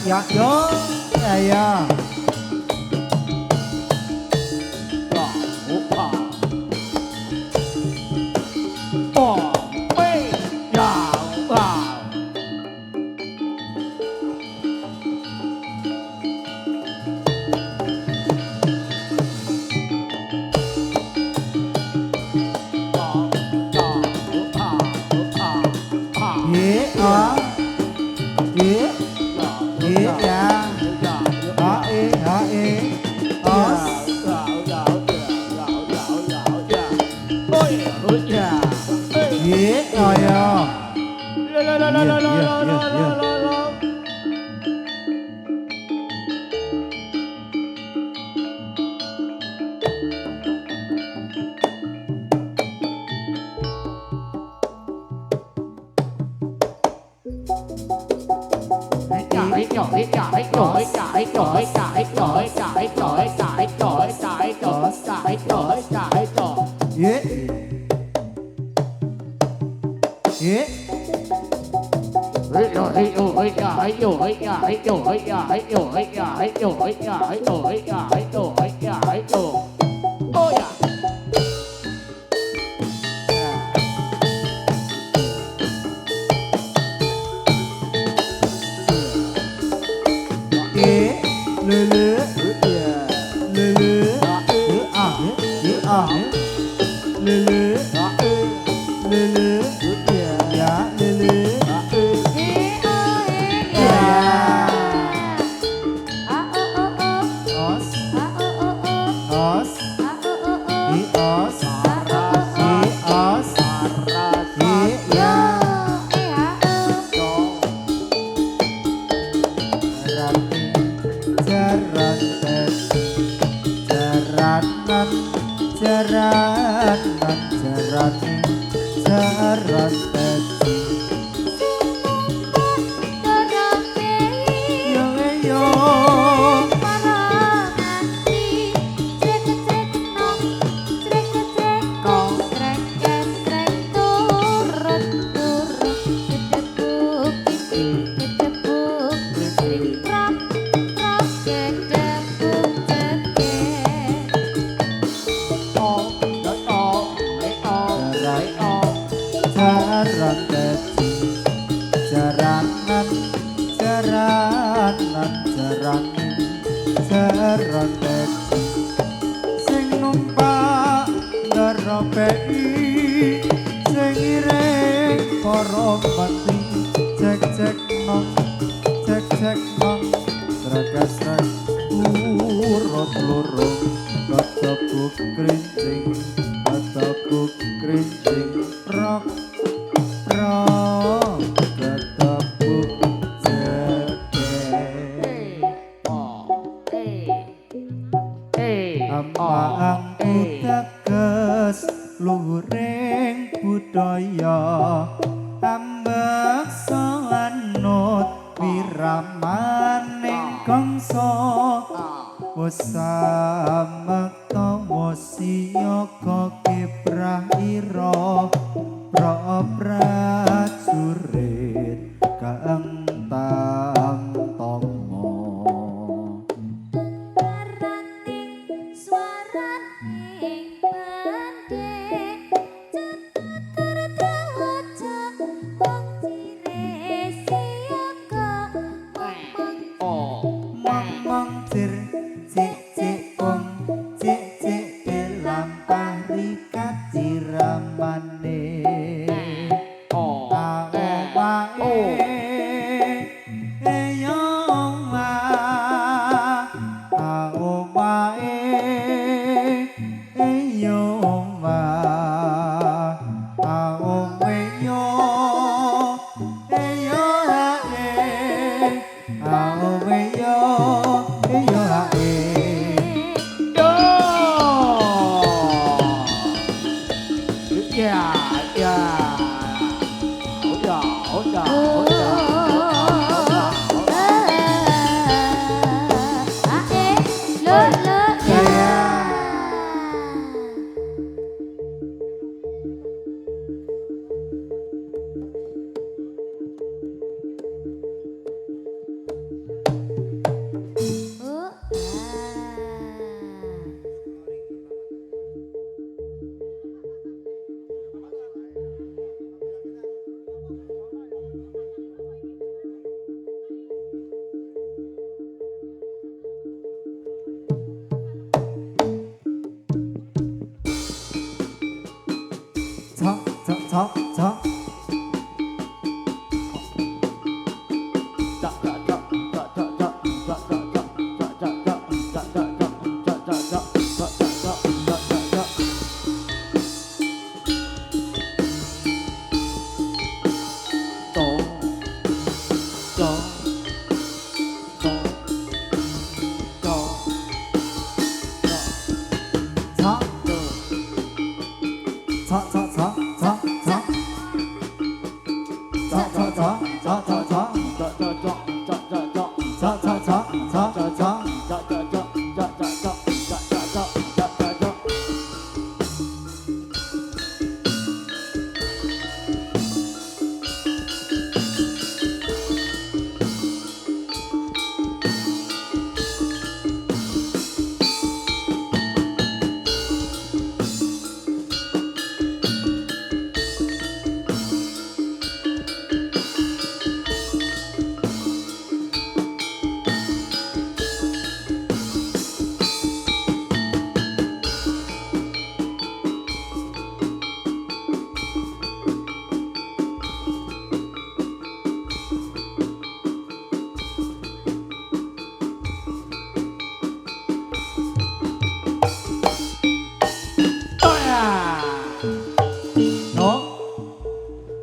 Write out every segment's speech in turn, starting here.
Ya yo ya Cok, cok, cok, cok.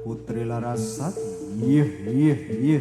Putri Larasati, iya, iya, iya.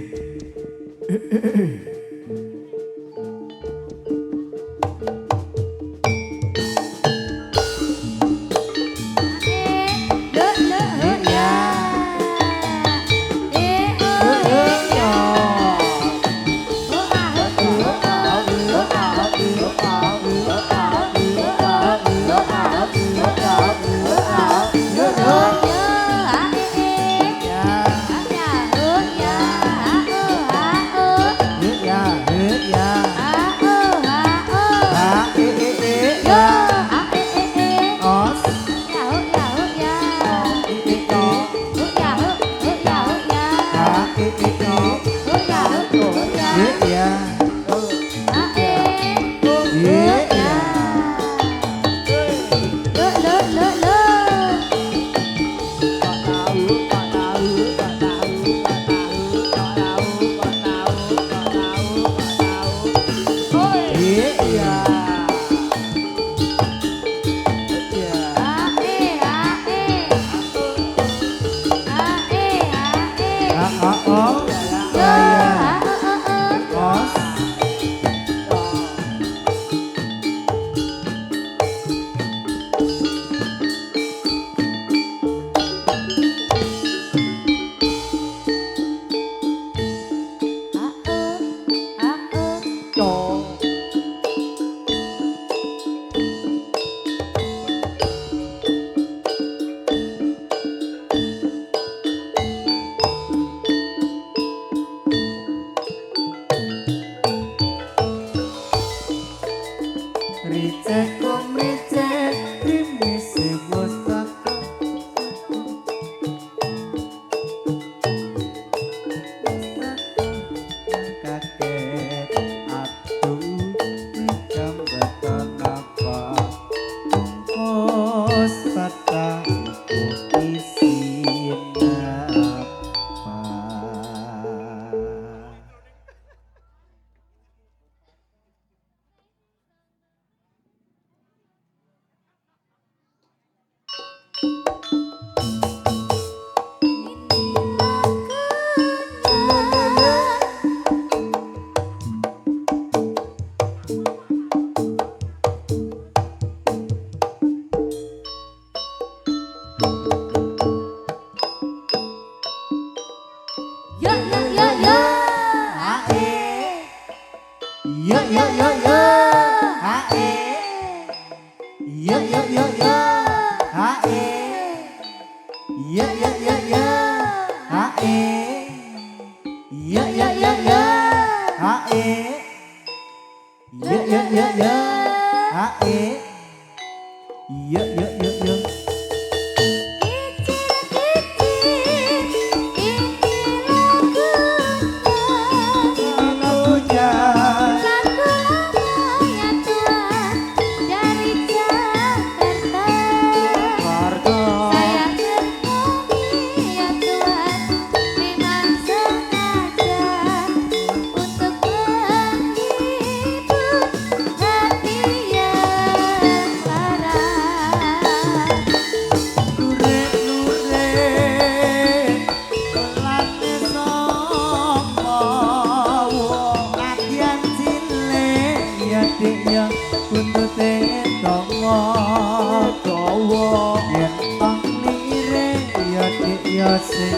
ya sing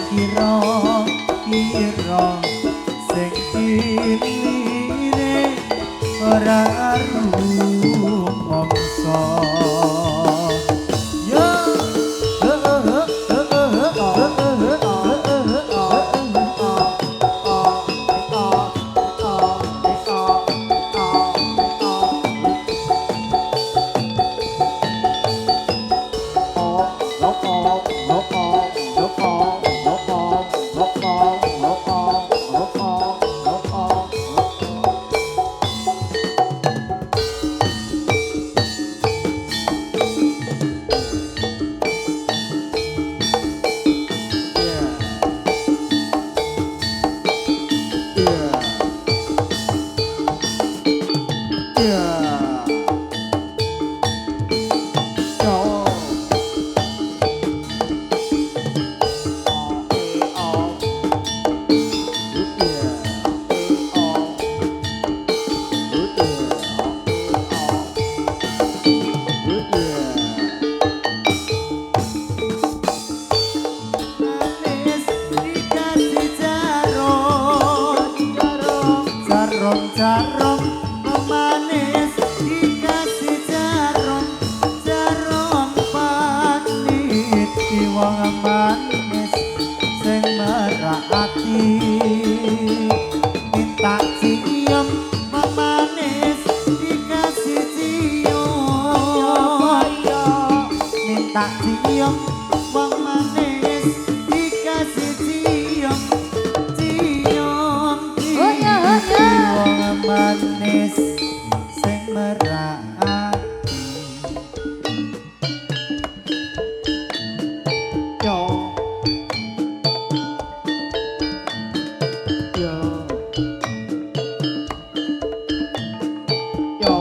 kira sing ilire ora rumangsa ya Jarum manis dikasih jarum panit wong manis sing merati minta cium manis dikasih cium minta cium wong manis dikasih cium manis sing merati yo yo yo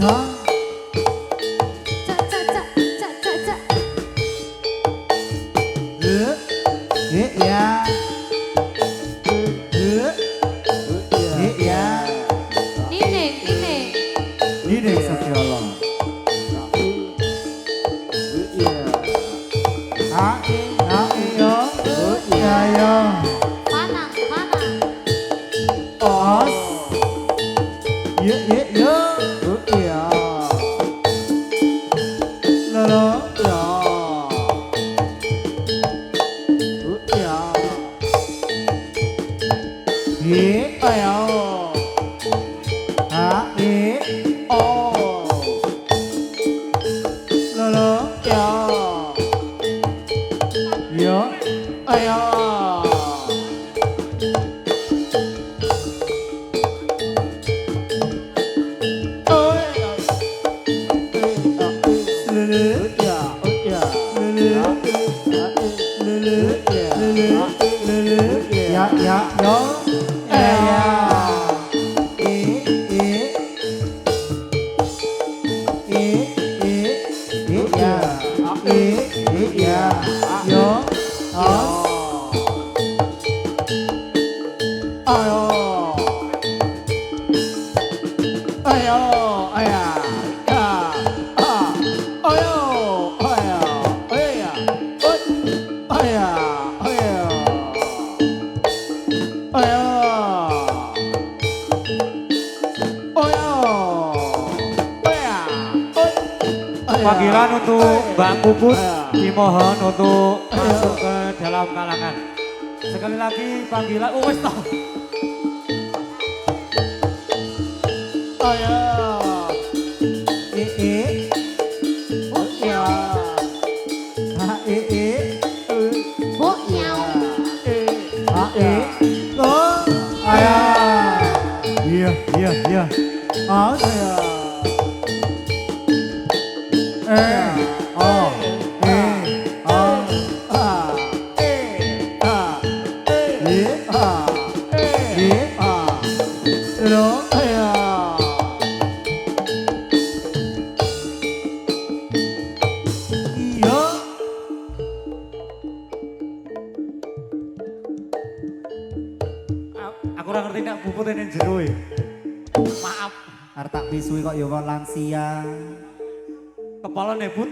bisa. Ya. Ya. Ini Satyolo. Yo. Ya yo. Os. Yo. Ya. Lolo. Ayo. Lolo. Yo. Ayo. Ya, yo. Panggilan untuk Mbak Puput dimohon untuk masuk ke dalam kalangan. Sekali lagi panggilan, wes toh. Iya. Aku ora ngerti nek Puput ini jero ya. Maaf. Arep tak pisui kok ya kok lansia. Kepala nebut.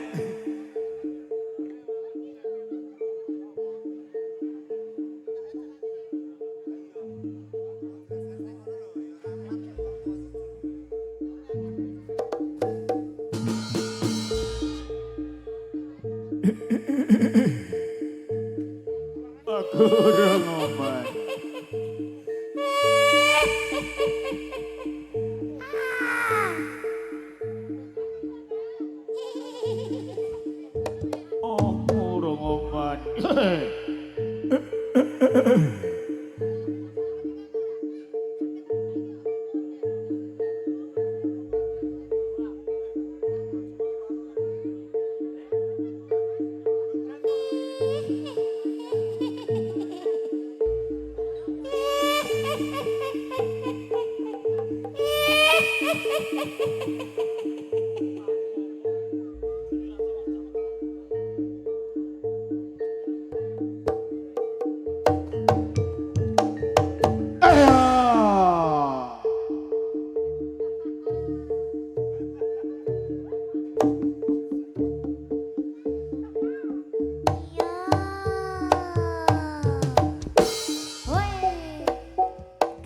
Aku udah ngomong. Aku udah ngomong.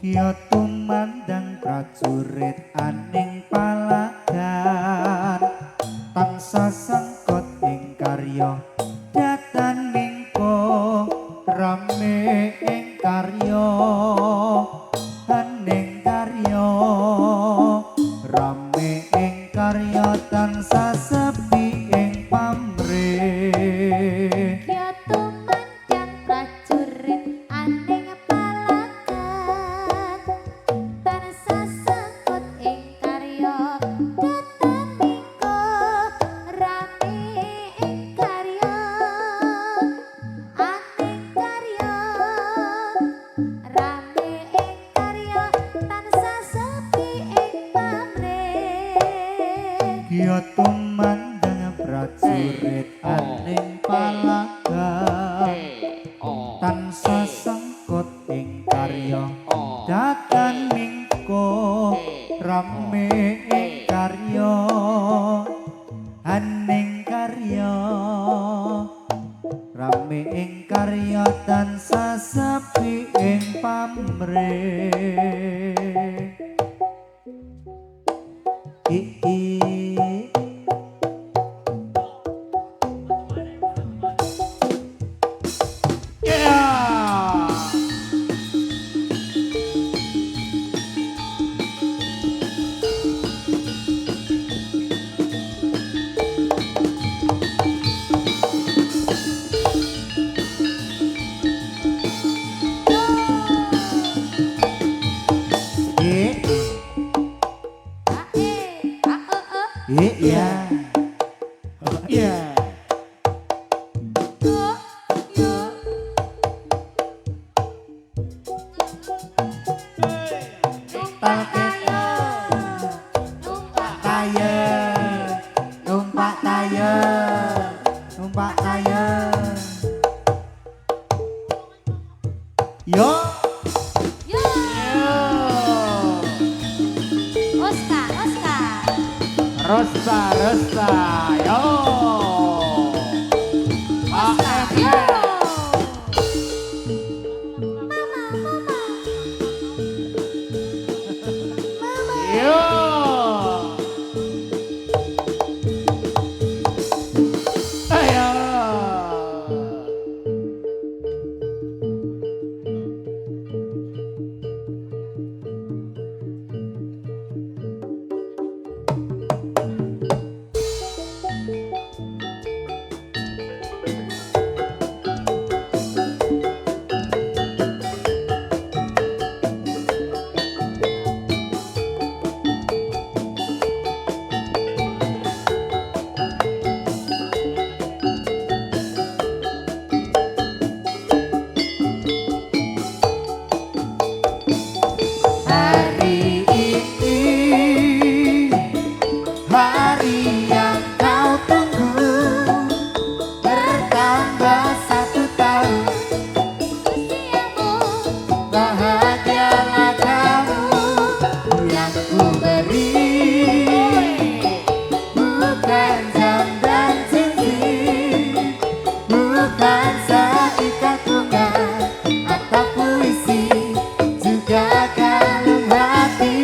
Kiyo tumandang prajurit aning palagan tansah sengkot ing karya datan mingko rame ing karya aning karya rame ing karya tansah sepi ing pamrih. Kiyo tumandang prajurit aning palagan tansah sengkot ing karya datan mingko rame ing karya aning karya rame ing karya tansah sepi ing pamrih. Ya tumandang prajurit aning palaga tansah sengkut ing karya datan mingko rame ing karya aning karya rame ing karya tansah sepi ing pamrih iya iya numpak tayer yo Rosta, yo. Yo. Ayo. Hari yang kau tunggu bertambah 1 tahun bahagialah kamu yang ku beri bukan jam dan cincin bukan seikat bunga atau puisi juga kalung hati.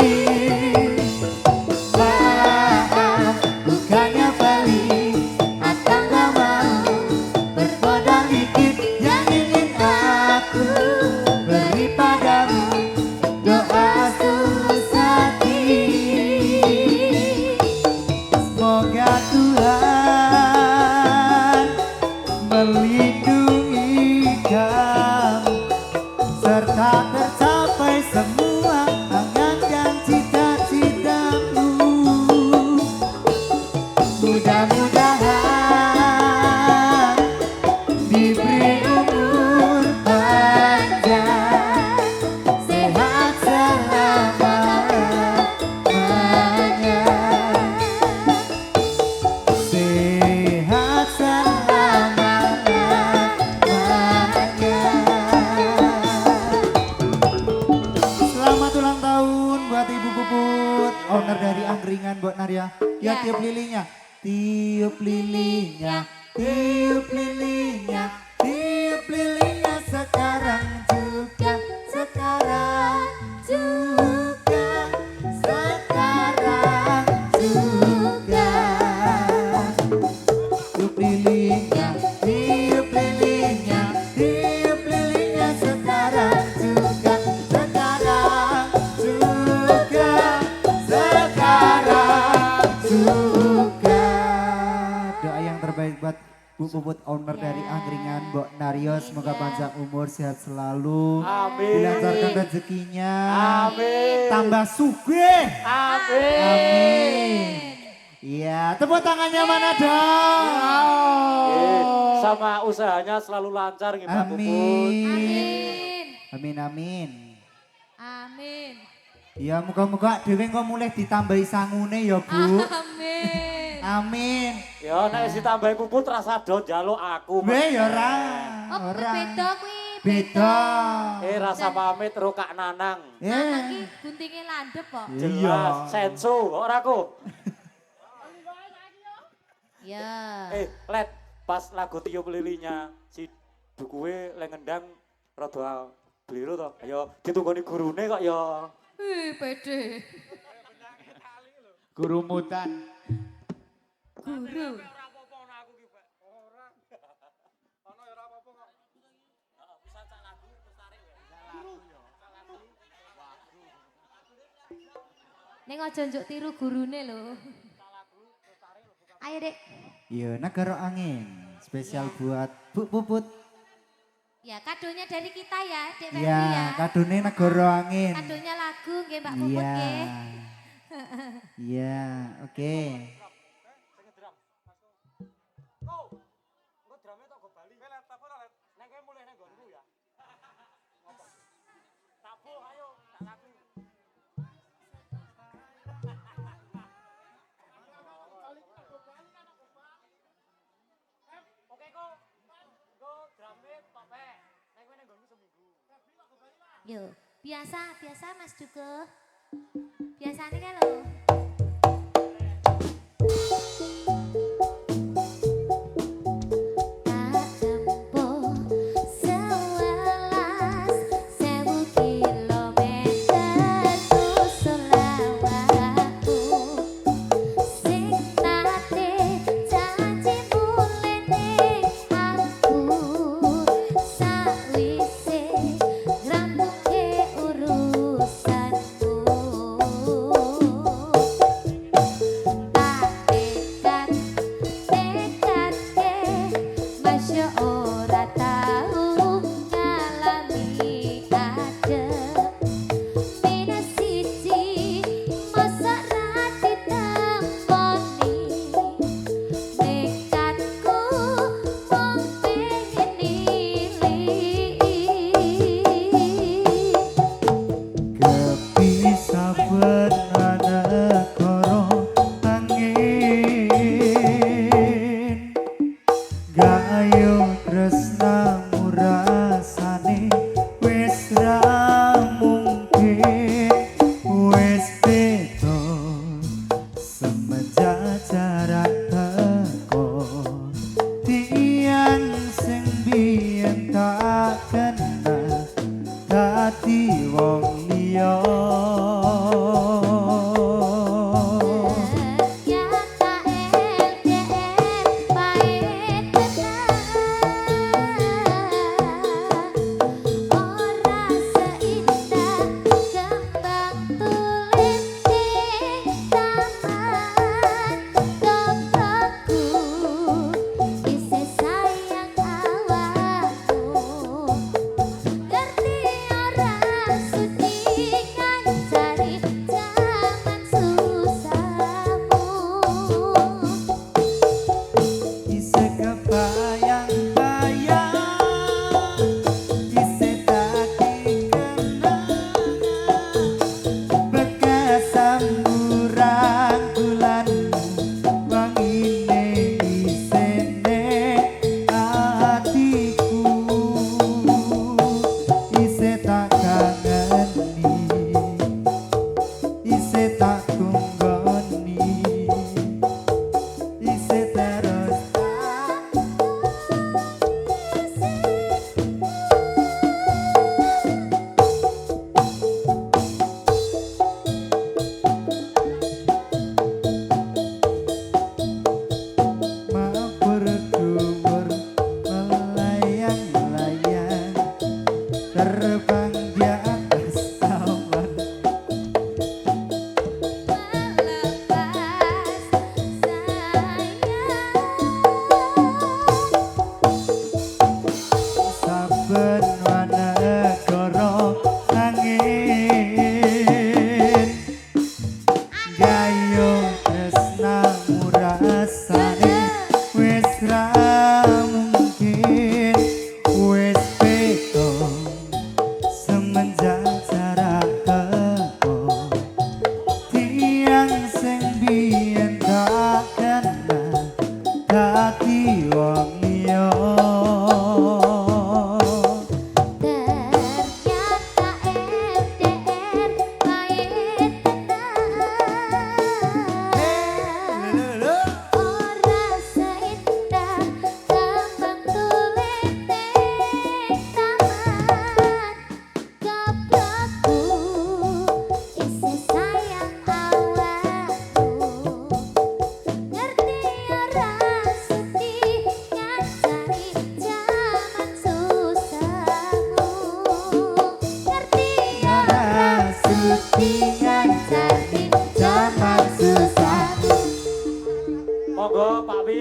Melindungi kamu serta tercapai semua angan dan cita-citamu. Mudah-mudahan diberi umur panjang, sehat selamanya, sehat selamanya. Selamat ulang tahun buat Ibu Puput, owner dari angkringan Mbok Narya. Ya, tiup lilinnya, tiup lilinnya, tiup lilinnya, tiup lilinnya sekarang juga, sekarang juga, sekarang juga. Tiup lilinnya, tiup lilinnya, tiup lilinnya sekarang juga, sekarang juga, sekarang juga. Doa yang terbaik buat Bu Puput, owner dari angkringan Mbok Naryo, semoga panjang umur, sehat selalu, Amin. dilancarkan rezekinya, Amin. tambah sugih. Amin. Amin. Iya, tepuk tangannya mana dong? Sama usahanya selalu lancar gitu Pak Puput. Amin. Amin, amin. Amin. Ya, muka-muka dhewe kok mulai ditambahi sangune ya, Bu. Amin. Amin. Ya nek ditambahi puput rasa do njaluk aku. Weh ya ora. Oh, Ora. beda kuwi. Beda. Rasa pamit ro Kak Nanang. Nanang ki guntinge landhep kok. Jelas senso ora aku. Ya. Let pas lagu tiup lilinya si dukuwe le ngendang rada bliru to. Ayo ditungoni gurune kok ya. Pede. Guru mutan. Guru. Ning aja njuk tiru gurune lho. Ayo, Dek. Iya, Negara Angin. Spesial buat Bu Puput. Ya, kadonya dari kita ya, Dek Ferdi Iya, ya. kadone Negara Angin. Kadonya lagu nggih Mbak Puput Iya. nggih. Iya, oke. Yo, biasa Mas Duko. Biasanya kan lo. Tak tempuh 11.000 kilometer usul lawakku. Sing nate janji mulene aku sakwise ngrampunge urusanku.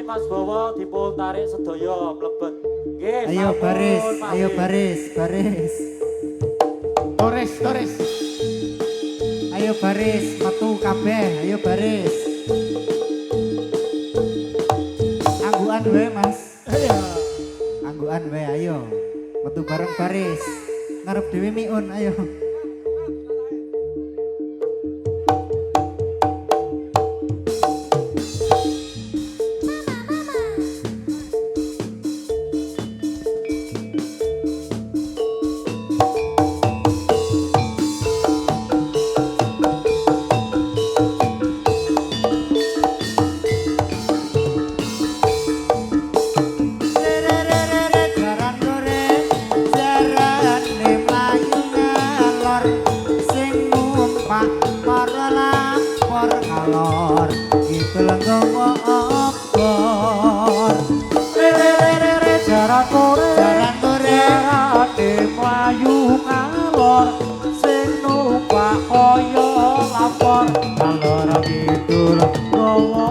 Mas Bowo dipun tarik sedaya mlebet. Nggih, Ayo sampun, baris, Pak ayo Nggih. baris, baris. Tores, tores. Ayo baris, metu kabeh, ayo baris. Angguan wae Mas. Ayo. Angguan wae ayo. Metu bareng baris. Ngarep dhewe miun ayo. Jaran goreng, jaran mlayu ngalor, sing numpak para lapor ngalor, gitu lenggawa obor. Jaran goreng, Jaran goreng, jarane mlayu ngalor, sing numpak kaya lapor, ngalor kidul gawa